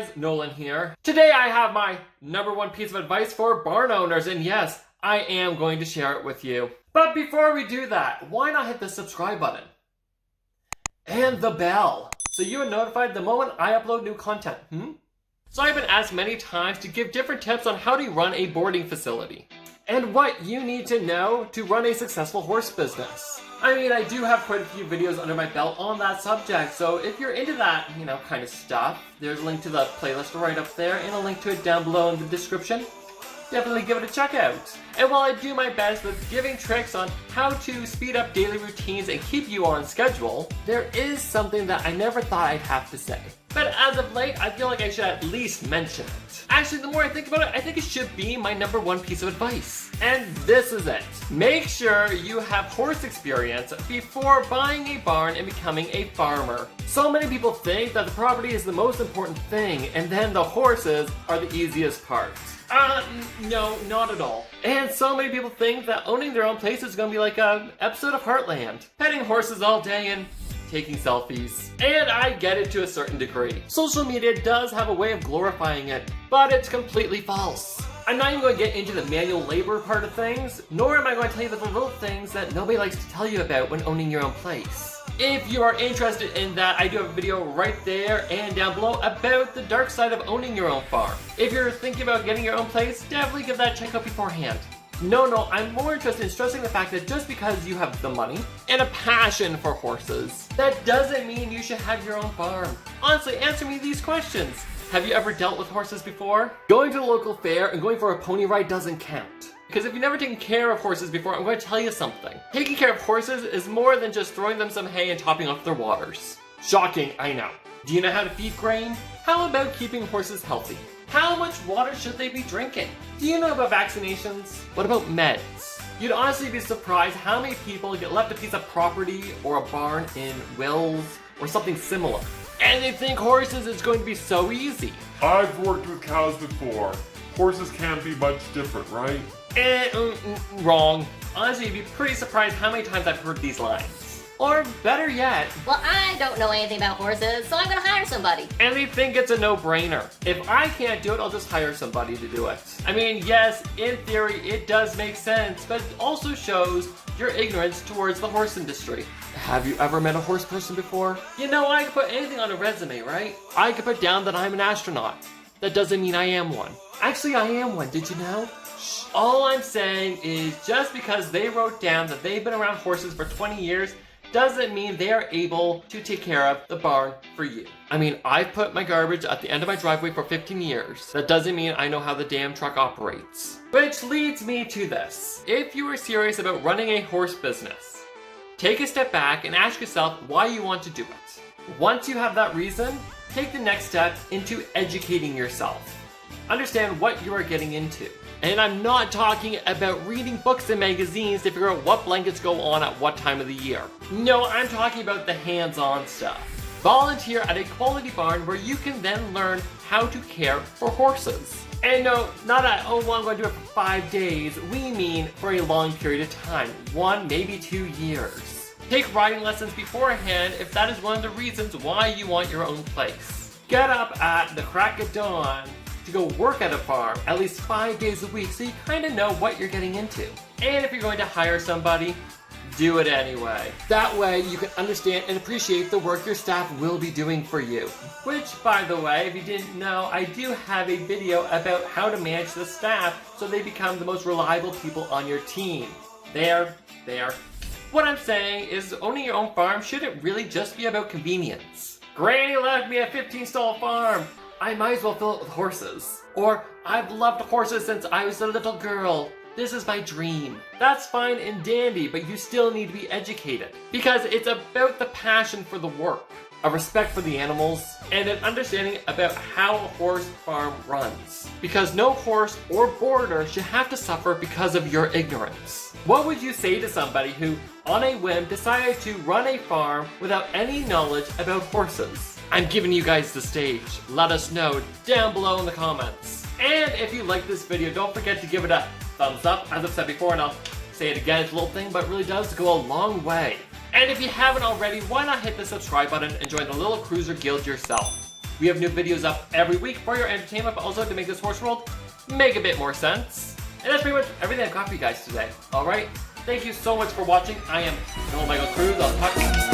guys, Nolan here. Today I have my #1 piece of advice for barn owners, and yes, I am going to share it with you. But before we do that, why not hit the subscribe button? And the bell, so you are notified the moment I upload new content, So I've been asked many times to give different tips on how to run a boarding facility, and what you need to know to run a successful horse business. I mean, I do have quite a few videos under my belt on that subject, so if you're into that, kind of stuff, there's a link to the playlist right up there, and a link to it down below in the description. Definitely give it a check out. And while I do my best with giving tricks on how to speed up daily routines and keep you on schedule, there is something that I never thought I'd have to say. But as of late, I feel like I should at least mention it. Actually, the more I think about it, I think it should be my #1 piece of advice. And this is it. Make sure you have horse experience before buying a barn and becoming a farmer. So many people think that the property is the most important thing, and then the horses are the easiest part. No, not at all. And so many people think that owning their own place is gonna be like an episode of Heartland. Petting horses all day and taking selfies. And I get it to a certain degree. Social media does have a way of glorifying it, but it's completely false. I'm not even going to get into the manual labor part of things, nor am I going to tell you the little things that nobody likes to tell you about when owning your own place. If you are interested in that, I do have a video right there and down below about the dark side of owning your own farm. If you're thinking about getting your own place, definitely give that a check out beforehand. No, I'm more interested in stressing the fact that just because you have the money and a passion for horses, that doesn't mean you should have your own farm. Honestly, answer me these questions. Have you ever dealt with horses before? Going to the local fair and going for a pony ride doesn't count. Because if you've never taken care of horses before, I'm going to tell you something. Taking care of horses is more than just throwing them some hay and topping off their waters. Shocking, I know. Do you know how to feed grain? How about keeping horses healthy? How much water should they be drinking? Do you know about vaccinations? What about meds? You'd honestly be surprised how many people get left a piece of property or a barn in wills or something similar. And they think horses is going to be so easy. I've worked with cows before. Horses can't be much different, right? Wrong. Honestly, you'd be pretty surprised how many times I've heard these lines. Or better yet, well, I don't know anything about horses, so I'm gonna hire somebody. And they think it's a no-brainer. If I can't do it, I'll just hire somebody to do it. I mean, yes, in theory, it does make sense, but it also shows your ignorance towards the horse industry. Have you ever met a horse person before? I could put anything on a resume, right? I could put down that I'm an astronaut. That doesn't mean I am one. Actually, I am one, did you know? Shh. All I'm saying is just because they wrote down that they've been around horses for 20 years doesn't mean they are able to take care of the barn for you. I mean, I've put my garbage at the end of my driveway for 15 years. That doesn't mean I know how the damn truck operates. Which leads me to this. If you are serious about running a horse business, take a step back and ask yourself why you want to do it. Once you have that reason, take the next step into educating yourself. Understand what you are getting into. And I'm not talking about reading books and magazines to figure out what blankets go on at what time of the year. No, I'm talking about the hands-on stuff. Volunteer at a quality barn where you can then learn how to care for horses. And no, not at, I'm going to do it for 5 days. We mean for a long period of time. 1, maybe 2 years. Take riding lessons beforehand if that is one of the reasons why you want your own place. Get up at the crack of dawn to go work at a farm at least 5 days a week so you kind of know what you're getting into. And if you're going to hire somebody, do it anyway. That way you can understand and appreciate the work your staff will be doing for you. Which, by the way, if you didn't know, I do have a video about how to manage the staff so they become the most reliable people on your team. There. What I'm saying is owning your own farm shouldn't really just be about convenience. Granny left me a 15-stall farm. I might as well fill it with horses. Or, I've loved horses since I was a little girl. This is my dream. That's fine and dandy, but you still need to be educated. Because it's about the passion for the work, a respect for the animals, and an understanding about how a horse farm runs. Because no horse or boarder should have to suffer because of your ignorance. What would you say to somebody who, on a whim, decided to run a farm without any knowledge about horses? I'm giving you guys the stage. Let us know down below in the comments. And if you like this video, don't forget to give it a thumbs up, as I've said before, and I'll say it again, it's a little thing, but it really does go a long way. And if you haven't already, why not hit the subscribe button and join the Little Cruiser Guild yourself? We have new videos up every week for your entertainment, but also to make this horse world make a bit more sense. And that's pretty much everything I've got for you guys today. Alright? Thank you so much for watching. I am Nolan M Cruz. I'll talk to you